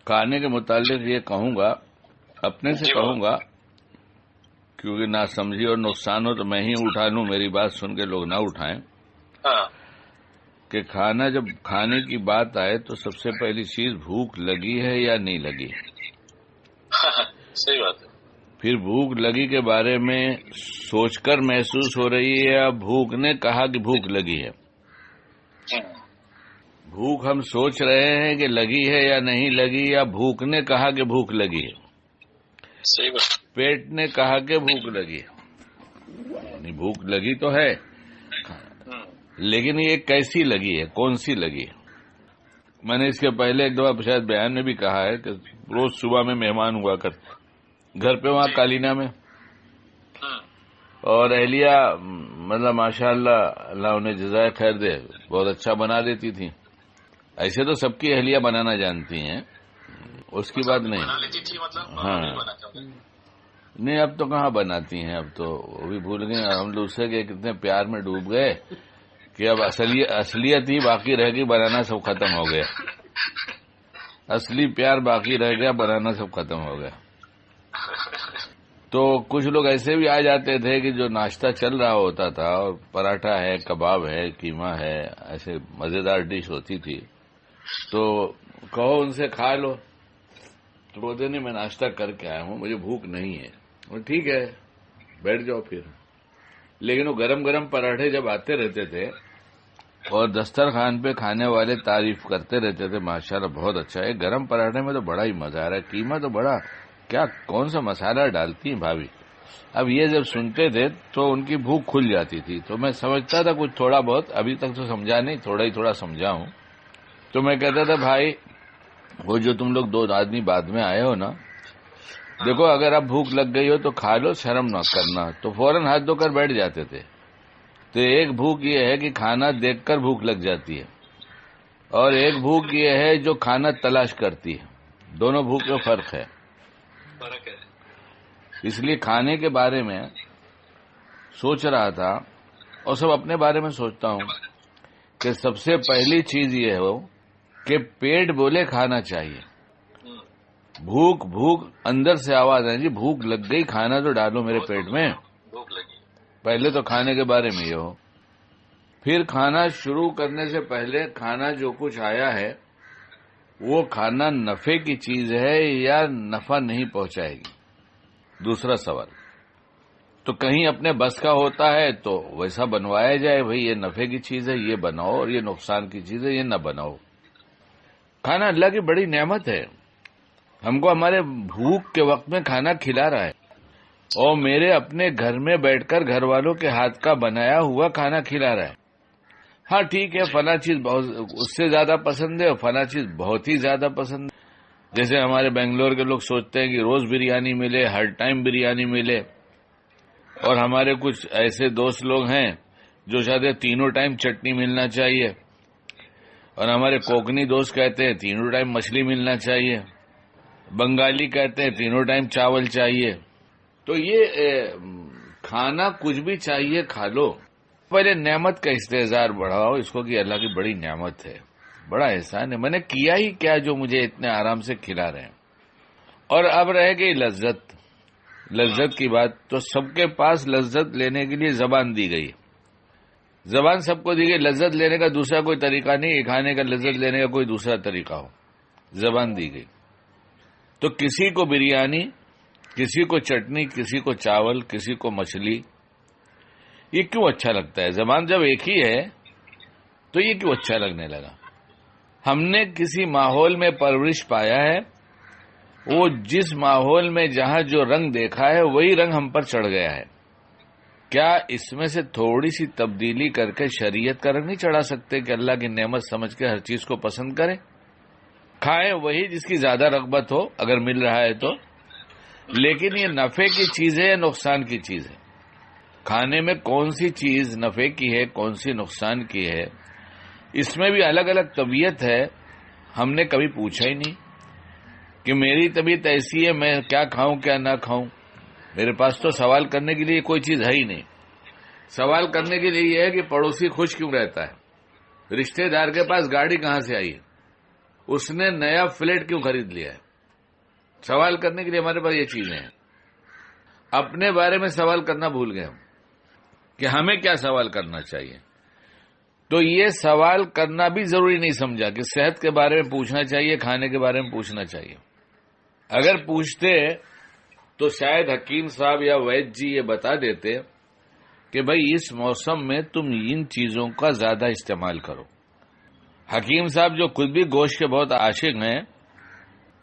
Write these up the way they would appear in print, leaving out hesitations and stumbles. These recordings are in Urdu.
کھانے کے متعلق یہ کہوں گا، اپنے سے کہوں گا، کیونکہ نہ سمجھی اور نقصان ہو تو میں ہی اٹھا لوں، میری بات سن کے لوگ نہ اٹھائیں، کہ کھانا جب کھانے کی بات آئے تو سب سے پہلی چیز بھوک لگی ہے یا نہیں لگی۔ صحیح بات ہے۔ پھر بھوک لگی کے بارے میں سوچ کر محسوس ہو رہی ہے یا بھوک نے کہا کہ بھوک لگی ہے۔ بھوک ہم سوچ رہے ہیں کہ لگی ہے یا نہیں لگی، یا بھوک نے کہا کہ بھوک لگی ہے۔ صحیح بات۔ پیٹ نے کہا کہ بھوک لگی ہے، یعنی بھوک لگی تو ہے، لیکن یہ کیسی لگی ہے، کون سی لگی ہے۔ میں نے اس کے پہلے ایک دفعہ شاید بیان میں بھی کہا ہے کہ روز صبح میں مہمان ہوا کرتے گھر پہ، وہاں کالینہ میں، اور اہلیہ مطلب ماشاء اللہ، اللہ انہیں جزائے خیر دے، بہت اچھا بنا دیتی تھی۔ ایسے تو سب کی اہلیہ بنانا جانتی ہیں، اس کی بات نہیں۔ ہاں نہیں، اب تو کہاں بناتی ہیں، اب تو وہ بھی بھول گئے، ہم دوسرے کے کتنے پیار میں ڈوب گئے کہ اب اصلیت ہی باقی رہ گئی، بنانا سب ختم ہو گیا۔ اصلی پیار باقی رہ گیا، بنانا سب ختم ہو گیا۔ تو کچھ لوگ ایسے بھی آ جاتے تھے کہ جو ناشتہ چل رہا ہوتا تھا اور پراٹھا ہے، کباب ہے، قیمہ ہے، ایسے مزیدار ڈش ہوتی تھی، تو کہو ان سے کھا لو، تو بولتے نہیں میں ناشتہ کر کے آیا ہوں، مجھے بھوک نہیں ہے۔ اور ٹھیک ہے بیٹھ جاؤ پھر۔ لیکن وہ گرم گرم پراٹھے جب آتے رہتے تھے اور دسترخوان پہ کھانے والے تعریف کرتے رہتے تھے، ماشاءاللہ بہت اچھا ہے، گرم پراٹھے میں تو بڑا ہی مزہ آ رہا ہے، قیمہ تو بڑا، کیا کون سا مسالہ ڈالتی ہیں بھابھی۔ اب یہ جب سنتے تھے تو ان کی بھوک کھل جاتی تھی، تو میں سمجھتا تھا کچھ تھوڑا بہت، ابھی تک تو سمجھا نہیں، تھوڑا ہی تھوڑا سمجھا ہوں۔ تو میں کہتا تھا بھائی وہ جو تم لوگ دو آدمی بعد میں آئے ہو نا، دیکھو اگر اب بھوک لگ گئی ہو تو کھا لو، شرم نہ کرنا، تو فوراً ہاتھ دھو کر بیٹھ جاتے تھے۔ تو ایک بھوک یہ ہے کہ کھانا دیکھ کر بھوک لگ جاتی ہے، اور ایک بھوک یہ ہے جو کھانا تلاش کرتی ہے، دونوں بھوک میں فرق ہے۔ اس لیے کھانے کے بارے میں سوچ رہا تھا، اور سب اپنے بارے میں سوچتا ہوں، کہ سب سے پہلی چیز یہ ہو کہ پیٹ بولے کھانا چاہیے۔ بھوک اندر سے آواز ہے، جی بھوک لگ گئی، کھانا تو ڈالو میرے پیٹ میں۔ پہلے تو کھانے کے بارے میں یہ ہو، پھر کھانا شروع کرنے سے پہلے کھانا جو کچھ آیا ہے وہ کھانا نفع کی چیز ہے یا نفع نہیں پہنچائے گی۔ دوسرا سوال، تو کہیں اپنے بس کا ہوتا ہے تو ویسا بنوایا جائے، بھئی یہ نفع کی چیز ہے یہ بناؤ، اور یہ نقصان کی چیز ہے یہ نہ بناؤ۔ کھانا اللہ کی بڑی نعمت ہے، ہم کو ہمارے بھوک کے وقت میں کھانا کھلا رہا ہے، اور میرے اپنے گھر میں بیٹھ کر گھر والوں کے ہاتھ کا بنایا ہوا کھانا کھلا رہا ہے۔ ہاں ٹھیک ہے، فلاں چیز بہت اس سے زیادہ پسند ہے اور فلاں چیز بہت ہی زیادہ پسند ہے۔ جیسے ہمارے بنگلور کے لوگ سوچتے ہیں کہ روز بریانی ملے، ہر ٹائم بریانی ملے، اور ہمارے کچھ ایسے دوست لوگ ہیں جو چاہتے ہیں تینوں ٹائم چٹنی ملنا چاہیے، اور ہمارے کوکنی دوست کہتے ہیں تینوں ٹائم مچھلی ملنا چاہیے، بنگالی کہتے ہیں تینوں ٹائم چاول چاہیے۔ تو یہ کھانا کچھ بھی چاہیے کھا لو، پہلے نعمت کا استحضار بڑھاؤ اس کو کہ اللہ کی بڑی نعمت ہے، بڑا احسان ہے، میں نے کیا ہی کیا جو مجھے اتنے آرام سے کھلا رہے ہیں۔ اور اب رہ گئی لذت کی بات، تو سب کے پاس لذت لینے کے لیے زبان دی گئی، زبان سب کو دی گئی، لذت لینے کا دوسرا کوئی طریقہ نہیں، کھانے کا لذت لینے کا کوئی دوسرا طریقہ ہو، زبان دی گئی۔ تو کسی کو بریانی، کسی کو چٹنی، کسی کو چاول، کسی کو مچھلی، یہ کیوں اچھا لگتا ہے؟ زبان جب ایک ہی ہے تو یہ کیوں اچھا لگنے لگا؟ ہم نے کسی ماحول میں پرورش پایا ہے، وہ جس ماحول میں جہاں جو رنگ دیکھا ہے وہی رنگ ہم پر چڑھ گیا ہے۔ کیا اس میں سے تھوڑی سی تبدیلی کر کے شریعت کا رنگ نہیں چڑھا سکتے کہ اللہ کی نعمت سمجھ کے ہر چیز کو پسند کریں؟ کھائیں وہی جس کی زیادہ رغبت ہو اگر مل رہا ہے تو، لیکن یہ نفع کی چیز ہے یا نقصان کی چیز ہے؟ کھانے میں کون سی چیز نفع کی ہے، کون سی نقصان کی ہے، اس میں بھی الگ الگ طبیعت ہے۔ ہم نے کبھی پوچھا ہی نہیں کہ میری طبیعت ایسی ہے میں کیا کھاؤں کیا نہ کھاؤں۔ میرے پاس تو سوال کرنے کے لیے کوئی چیز ہے ہی نہیں۔ سوال کرنے کے لیے یہ ہے کہ پڑوسی خوش کیوں رہتا ہے، رشتہ دار کے پاس گاڑی کہاں سے آئی ہے، اس نے نیا فلیٹ کیوں خرید لیا ہے؟ سوال کرنے کے لیے ہمارے پاس یہ چیزیں ہیں. اپنے بارے میں سوال کرنا بھول گئے ہم کہ ہمیں کیا سوال کرنا چاہیے. تو یہ سوال کرنا بھی ضروری نہیں سمجھا کہ صحت کے بارے میں پوچھنا چاہیے، کھانے کے بارے میں پوچھنا چاہیے. اگر پوچھتے تو شاید حکیم صاحب یا وید جی یہ بتا دیتے کہ بھائی اس موسم میں تم ان چیزوں کا زیادہ استعمال کرو. حکیم صاحب جو خود بھی گوشت کے بہت عاشق ہیں،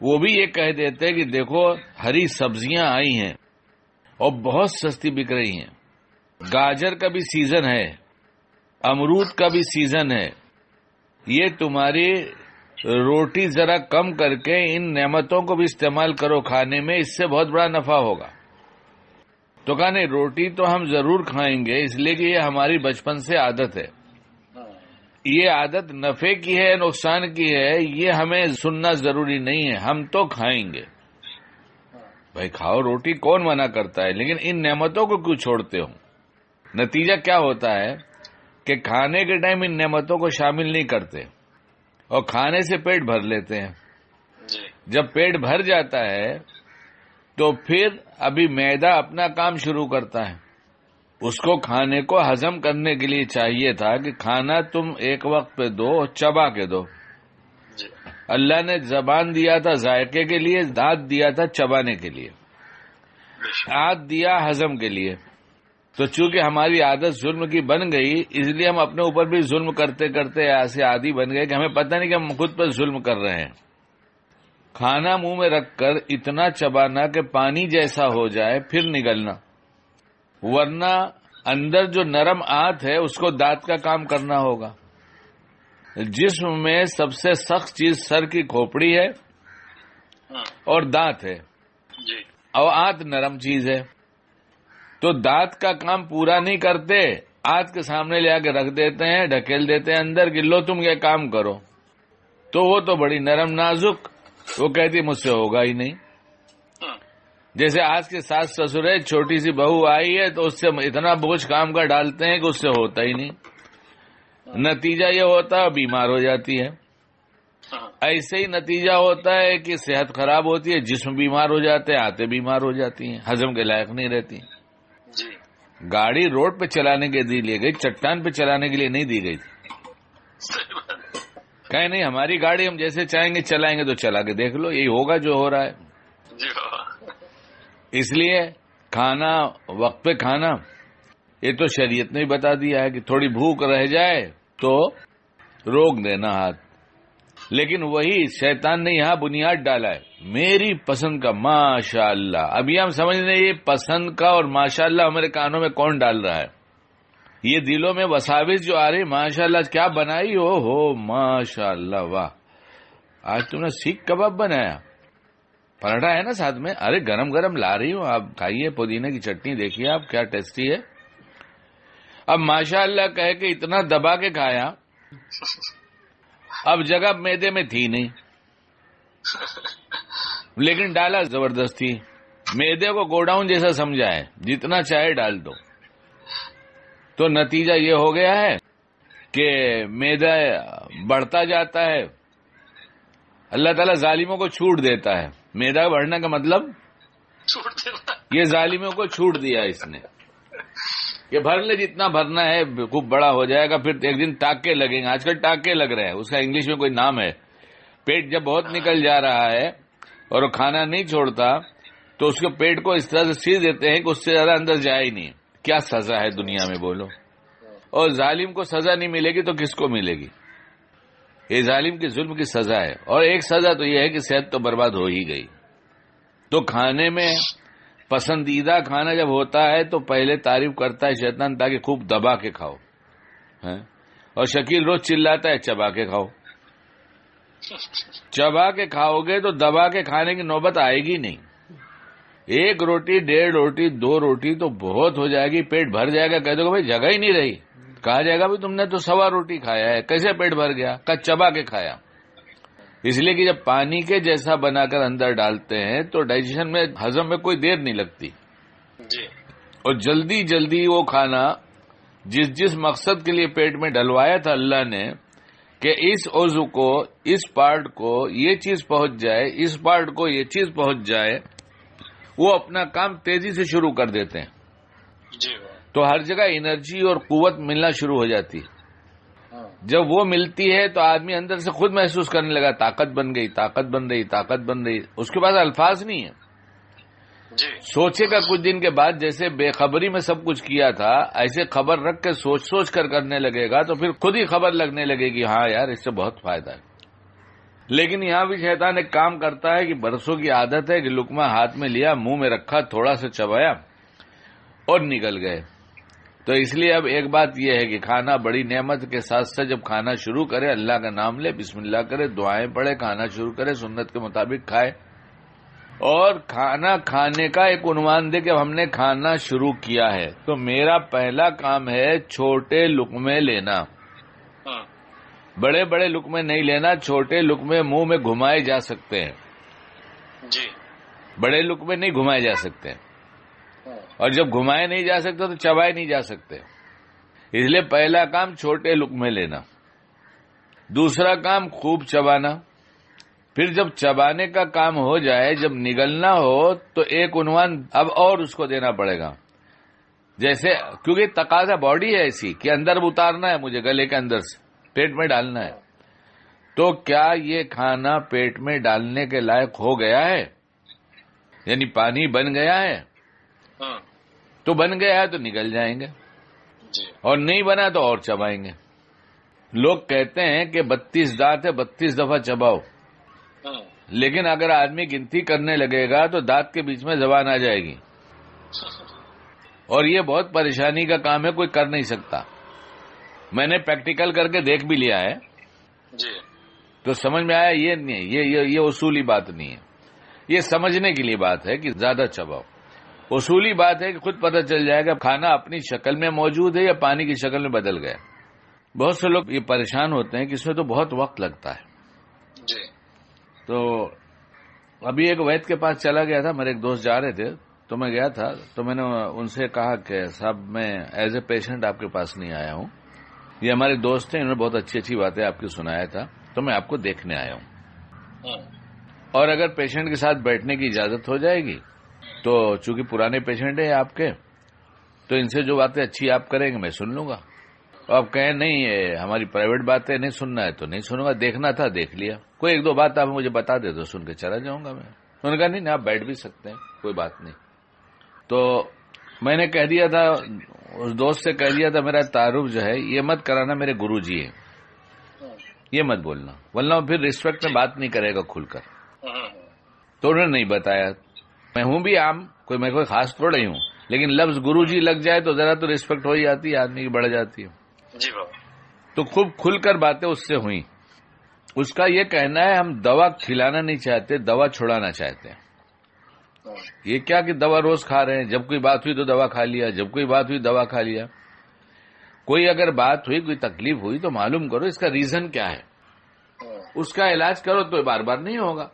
وہ بھی یہ کہہ دیتے کہ دیکھو ہری سبزیاں آئی ہیں اور بہت سستی بک رہی ہیں. گاجر کا بھی سیزن ہے، امرود کا بھی سیزن ہے. یہ تمہاری روٹی ذرا کم کر کے ان نعمتوں کو بھی استعمال کرو کھانے میں، اس سے بہت بڑا نفع ہوگا. تو کہا نہیں، روٹی تو ہم ضرور کھائیں گے، اس لیے کہ یہ ہماری بچپن سے عادت ہے. یہ عادت نفع کی ہے نقصان کی ہے یہ ہمیں سننا ضروری نہیں ہے، ہم تو کھائیں گے. بھائی کھاؤ روٹی، کون منع کرتا ہے، لیکن ان نعمتوں کو کیوں چھوڑتے ہو؟ نتیجہ کیا ہوتا ہے کہ کھانے کے ٹائم ان نعمتوں کو شامل نہیں کرتے اور کھانے سے پیٹ بھر لیتے ہیں. جب پیٹ بھر جاتا ہے تو پھر ابھی معدہ اپنا کام شروع کرتا ہے. اس کو کھانے کو ہضم کرنے کے لیے چاہیے تھا کہ کھانا تم ایک وقت پہ دو اور چبا کے دو. اللہ نے زبان دیا تھا ذائقے کے لیے، دانت دیا تھا چبانے کے لیے، ہاتھ دیا ہضم کے لیے. تو چونکہ ہماری عادت ظلم کی بن گئی، اس لیے ہم اپنے اوپر بھی ظلم کرتے کرتے ایسے عادی بن گئے کہ ہمیں پتہ نہیں کہ ہم خود پر ظلم کر رہے ہیں. کھانا منہ میں رکھ کر اتنا چبانا کہ پانی جیسا ہو جائے پھر نگلنا، ورنہ اندر جو نرم آنت ہے اس کو دانت کا کام کرنا ہوگا. جسم میں سب سے سخت چیز سر کی کھوپڑی ہے اور دانت ہے، اور آنت نرم چیز ہے. تو دانت کا کام پورا نہیں کرتے، آنت کے سامنے لے آ کے رکھ دیتے ہیں، ڈھکیل دیتے ہیں اندر کہ لو تم یہ کام کرو. تو وہ تو بڑی نرم نازک، وہ کہتی مجھ سے ہوگا ہی نہیں. جیسے آج کے ساس سسر ہے، چھوٹی سی بہو آئی ہے تو اس سے اتنا بوجھ کام کا ڈالتے ہیں کہ اس سے ہوتا ہی نہیں. نتیجہ یہ ہوتا ہے بیمار ہو جاتی ہے. ایسے ہی نتیجہ ہوتا ہے کہ صحت خراب ہوتی ہے، جسم بیمار ہو جاتے ہیں، آنتیں بیمار ہو جاتی ہیں، ہضم کے لائق نہیں رہتی. گاڑی روڈ پہ چلانے کے لیے دی گئی، چٹان پہ چلانے کے لیے نہیں دی گئی تھی. کہیں نہیں ہماری گاڑی ہم جیسے چاہیں گے چلائیں گے، تو چلا کے دیکھ لو یہی ہوگا جو ہو رہا ہے. اس لیے کھانا وقت پہ کھانا، یہ تو شریعت نے بتا دیا ہے کہ تھوڑی بھوک رہ جائے تو روک دینا ہاتھ. لیکن وہی شیطان نے یہاں بنیاد ڈالا ہے میری پسند کا. ماشاء اللہ، ابھی ہم سمجھ رہے ہیں یہ پسند کا اور ماشاء اللہ ہمارے کانوں میں کون ڈال رہا ہے. یہ دلوں میں وساوس جو آ رہی، ماشاء اللہ کیا بنائی ہو ماشاء اللہ، واہ آج تم نے سیخ کباب بنایا، پراٹھا ہے نا ساتھ میں، ارے گرم گرم لا رہی ہوں، آپ کھائیے، پودینے کی چٹنی دیکھیے آپ کیا ٹیسٹی ہے. اب ماشاء اللہ کہہ کے اتنا دبا کے کھایا، اب جگہ میدے میں تھی نہیں، لیکن ڈالا زبردستی. میدے کو گوڈاؤن جیسا سمجھا ہے، جتنا چاہے ڈال دو. تو نتیجہ یہ ہو گیا ہے کہ میدا بڑھتا جاتا ہے. اللہ تعالیٰ ظالموں کو چھوٹ دیتا ہے. میدا بڑھنے کا مطلب یہ ظالموں کو چھوٹ دیا اس نے کہ بھر لے جتنا بھرنا ہے، خوب بڑا ہو جائے گا، پھر ایک دن ٹاکے لگیں گے. آج کل ٹاکے لگ رہے ہیں، اس کا انگلش میں کوئی نام ہے. پیٹ جب بہت نکل جا رہا ہے اور وہ کھانا نہیں چھوڑتا تو اس کے پیٹ کو اس طرح سے سی دیتے ہیں کہ اس سے زیادہ اندر جائے ہی نہیں. کیا سزا ہے دنیا میں بولو. اور ظالم کو سزا نہیں ملے گی تو کس کو ملے گی؟ یہ ظالم کے ظلم کی سزا ہے. اور ایک سزا تو یہ ہے کہ صحت تو برباد ہو ہی گئی. تو کھانے میں پسندیدہ کھانا جب ہوتا ہے تو پہلے تعریف کرتا ہے شیطان تاکہ خوب دبا کے کھاؤ، اور شکیل روز چلاتا ہے چبا کے کھاؤ. چبا کے کھاؤ گے تو دبا کے کھانے کی نوبت آئے گی نہیں. ایک روٹی، 1.5 روٹی، 2 روٹی تو بہت ہو جائے گی، پیٹ بھر جائے گا. کہہ دو کہ بھائی جگہ ہی نہیں رہی. کہا جائے گا بھائی تم نے تو 1.25 روٹی کھایا ہے، کیسے پیٹ بھر گیا؟ کہ چبا کے کھایا. اس لیے کہ جب پانی کے جیسا بنا کر اندر ڈالتے ہیں تو ڈائجیشن میں، ہضم میں کوئی دیر نہیں لگتی. اور جلدی جلدی وہ کھانا جس مقصد کے لیے پیٹ میں ڈلوایا تھا اللہ نے، کہ اس عضو کو، اس پارٹ کو یہ چیز پہنچ جائے، اس پارٹ کو یہ چیز پہنچ جائے، وہ اپنا کام تیزی سے شروع کر دیتے ہیں۔ جی تو ہر جگہ انرجی اور قوت ملنا شروع ہو جاتی ہے۔ جب وہ ملتی ہے تو آدمی اندر سے خود محسوس کرنے لگا طاقت بن گئی، طاقت بن رہی، طاقت بن رہی۔ اس کے پاس الفاظ نہیں ہیں۔ جی سوچے گا کچھ دن کے بعد، جیسے بے خبری میں سب کچھ کیا تھا، ایسے خبر رکھ کے سوچ کر کرنے لگے گا تو پھر خود ہی خبر لگنے لگے گی، ہاں یار اس سے بہت فائدہ ہے۔ لیکن یہاں بھی شیطان ایک کام کرتا ہے کہ برسوں کی عادت ہے کہ لقمہ ہاتھ میں لیا، منہ میں رکھا، تھوڑا سا چبایا اور نکل گئے۔ تو اس لیے اب ایک بات یہ ہے کہ کھانا بڑی نعمت کے ساتھ ساتھ جب کھانا شروع کرے اللہ کا نام لے، بسم اللہ کرے، دعائیں پڑھے، کھانا شروع کرے، سنت کے مطابق کھائے، اور کھانا کھانے کا ایک عنوان دے کہ ہم نے کھانا شروع کیا ہے تو میرا پہلا کام ہے چھوٹے لقمے لینا، بڑے بڑے لقمے نہیں لینا۔ چھوٹے لقمے منہ میں گھمائے جا سکتے ہیں، جی بڑے لقمے نہیں گھمائے جا سکتے، اور جب گھمائے نہیں جا سکتے تو چبائے نہیں جا سکتے۔ اس لیے پہلا کام چھوٹے لقمے لینا، دوسرا کام خوب چبانا۔ پھر جب چبانے کا کام ہو جائے، جب نگلنا ہو تو ایک عنوان اب اور اس کو دینا پڑے گا، جیسے کیونکہ تقاضا باڈی ہے ایسی کہ اندر اتارنا ہے، مجھے گلے کے اندر سے پیٹ میں ڈالنا ہے۔ تو کیا یہ کھانا پیٹ میں ڈالنے کے لائق ہو گیا ہے؟ یعنی پانی بن گیا ہے؟ تو بن گیا ہے تو نگل جائیں گے، اور نہیں بنا تو اور چبائیں گے۔ لوگ کہتے ہیں کہ 32 دانت ہے، 32 دفعہ چباؤ، لیکن اگر آدمی گنتی کرنے لگے گا تو دانت کے بیچ میں زبان آ جائے گی، اور یہ بہت پریشانی کا کام ہے، کوئی کر نہیں سکتا۔ میں نے پریکٹیکل کر کے دیکھ بھی لیا ہے، تو سمجھ میں آیا یہ نہیں ہے، یہ اصولی بات نہیں ہے، یہ سمجھنے کے لیے بات ہے کہ زیادہ چباؤ۔ اصولی بات ہے کہ خود پتہ چل جائے گا کھانا اپنی شکل میں موجود ہے یا پانی کی شکل میں بدل گیا۔ بہت سے لوگ یہ پریشان ہوتے ہیں کہ اس میں تو بہت وقت لگتا ہے۔ تو ابھی ایک وید کے پاس چلا گیا تھا، میرے ایک دوست جا رہے تھے تو میں گیا تھا، تو میں نے ان سے کہا کہ صاحب میں ایز اے پیشنٹ آپ کے پاس نہیں آیا ہوں، یہ ہمارے دوست ہیں، انہوں نے بہت اچھی اچھی باتیں آپ کی سنایا تھا، تو میں آپ کو دیکھنے آیا ہوں، اور اگر پیشنٹ کے ساتھ بیٹھنے کی اجازت ہو جائے گی تو چونکہ پرانے پیشنٹ ہیں آپ کے، تو ان سے جو باتیں اچھی آپ کریں گے میں سن لوں گا، اور آپ کہیں نہیں یہ ہماری پرائیویٹ باتیں نہیں سننا ہے تو نہیں سنوں گا، دیکھنا تھا دیکھ لیا، کوئی ایک دو بات آپ مجھے بتا دے تو سن کے چلا جاؤں گا میں۔ انہوں نے کہا نہیں آپ بیٹھ بھی سکتے ہیں، کوئی بات نہیں۔ تو میں نے کہہ دیا تھا، اس دوست سے کہہ دیا تھا میرا تعارف جو ہے یہ مت کرانا میرے گرو جی ہیں، یہ مت بولنا، ورنہ پھر ریسپیکٹ میں بات نہیں کرے گا کھل کر۔ تو انہوں نے نہیں بتایا، میں ہوں بھی عام، میں کوئی خاص تھوڑا ہی ہوں، لیکن لفظ گرو جی لگ جائے تو ذرا تو ریسپیکٹ ہو ہی جاتی ہے، آدمی کی بڑھ جاتی ہے۔ جی بابا۔ تو خوب کھل کر باتیں اس سے ہوئیں۔ اس کا یہ کہنا ہے ہم دوا کھلانا نہیں چاہتے، دوا چھڑانا چاہتے ہیں۔ یہ کیا کہ دوا روز کھا رہے ہیں، جب کوئی بات ہوئی تو دوا کھا لیا، جب کوئی بات ہوئی دوا کھا لیا۔ کوئی اگر بات ہوئی، کوئی تکلیف ہوئی تو معلوم کرو اس کا ریزن کیا ہے، اس کا علاج کرو، تو بار بار نہیں ہوگا۔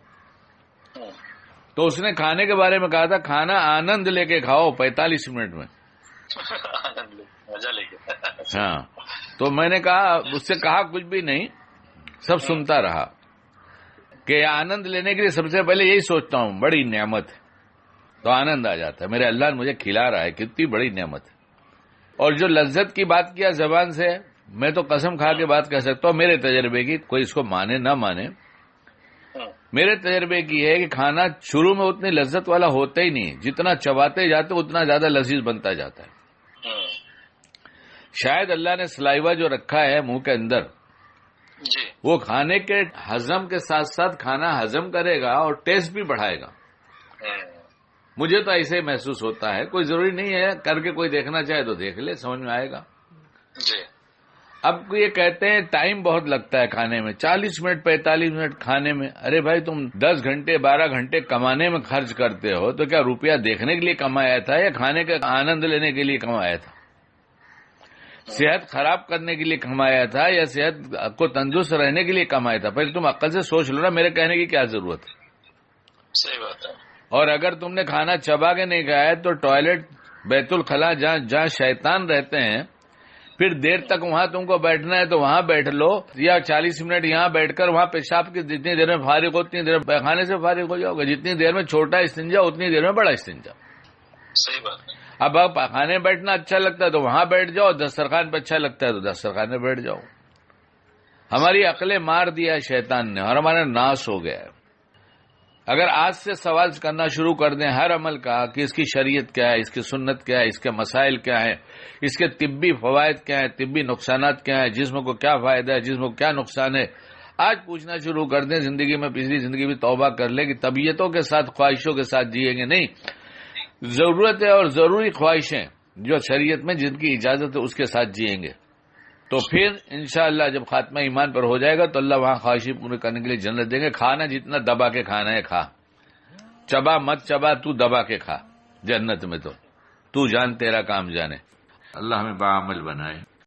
تو اس نے کھانے کے بارے میں کہا تھا کھانا آنند لے کے کھاؤ 45 منٹ میں، مزہ لے کے۔ ہاں۔ تو میں نے کہا، اس سے کہا کچھ بھی نہیں، سب سنتا رہا کہ آنند لینے کے لیے سب سے پہلے یہی سوچتا ہوں بڑی نعمت ہے، تو آنند آ جاتا ہے، میرے اللہ نے مجھے کھلا رہا ہے، کتنی بڑی نعمت ہے۔ اور جو لذت کی بات کیا زبان سے، میں تو قسم کھا کے بات کہہ سکتا ہوں میرے تجربے کی، کوئی اس کو مانے نہ مانے، میرے تجربے کی ہے کہ کھانا شروع میں اتنی لذت والا ہوتا ہی نہیں، جتنا چباتے جاتے اتنا زیادہ لذیذ بنتا جاتا ہے۔ شاید اللہ نے سلائیوا جو رکھا ہے منہ کے اندر، وہ کھانے کے ہضم کے ساتھ ساتھ کھانا ہضم کرے گا اور ٹیسٹ بھی بڑھائے گا۔ مجھے تو ایسے ہی محسوس ہوتا ہے، کوئی ضروری نہیں ہے، کر کے کوئی دیکھنا چاہے تو دیکھ لے، سمجھ میں آئے گا۔ اب یہ کہتے ہیں ٹائم بہت لگتا ہے کھانے میں، 40 منٹ 45 منٹ کھانے میں۔ ارے بھائی تم 10 گھنٹے 12 گھنٹے کمانے میں خرچ کرتے ہو تو کیا روپیہ دیکھنے کے لیے کمایا تھا یا کھانے کا آنند لینے کے لیے کمایا تھا؟ صحت خراب کرنے کے لیے کمایا تھا یا صحت کو تندرست رہنے کے لیے کمایا تھا؟ پہلے تم عقل سے سوچ لو نا، میرے کہنے کی کیا ضرورت ہے؟ صحیح بات ہے۔ اور اگر تم نے کھانا چبا کے نہیں کھایا تو ٹوائلٹ بیت الخلا جہاں شیطان رہتے ہیں، پھر دیر تک وہاں تم کو بیٹھنا ہے تو وہاں بیٹھ لو، یا 40 منٹ یہاں بیٹھ کر وہاں پیشاب کی جتنی دیر میں فارغ ہو اتنی دیر میں پیخانے سے فارغ ہو جاؤ گے. جتنی دیر میں چھوٹا استنجا اتنی دیر میں بڑا استنجا. صحیح بات ہے. اب آپ پیخانے میں بیٹھنا اچھا لگتا ہے تو وہاں بیٹھ جاؤ، دسترخوان پہ اچھا لگتا ہے تو دسترخوان میں بیٹھ جاؤ. ہماری عقلیں مار دیا شیطان نے اور ہمارا ناس ہو گیا ہے. اگر آج سے سوال کرنا شروع کر دیں ہر عمل کا کہ اس کی شریعت کیا ہے، اس کی سنت کیا ہے، اس کے مسائل کیا ہیں، اس کے طبی فوائد کیا ہیں، طبی نقصانات کیا ہیں، جسم کو کیا فائدہ ہے، جسم کو کیا نقصان ہے، آج پوچھنا شروع کر دیں، زندگی میں پچھلی زندگی بھی توبہ کر لیں کہ طبیعتوں کے ساتھ خواہشوں کے ساتھ جیئیں گے نہیں، ضرورت ہے اور ضروری خواہشیں جو شریعت میں جن کی اجازت ہے اس کے ساتھ جیئیں گے. تو پھر انشاءاللہ جب خاتمہ ایمان پر ہو جائے گا تو اللہ وہاں خواہشیں پورے کرنے کے لیے جنت دیں گے. کھانا جتنا دبا کے کھانا ہے کھا، چبا مت چبا، تو دبا کے کھا جنت میں. تو جان تیرا کام جانے. اللہ ہمیں باعمل بنائے.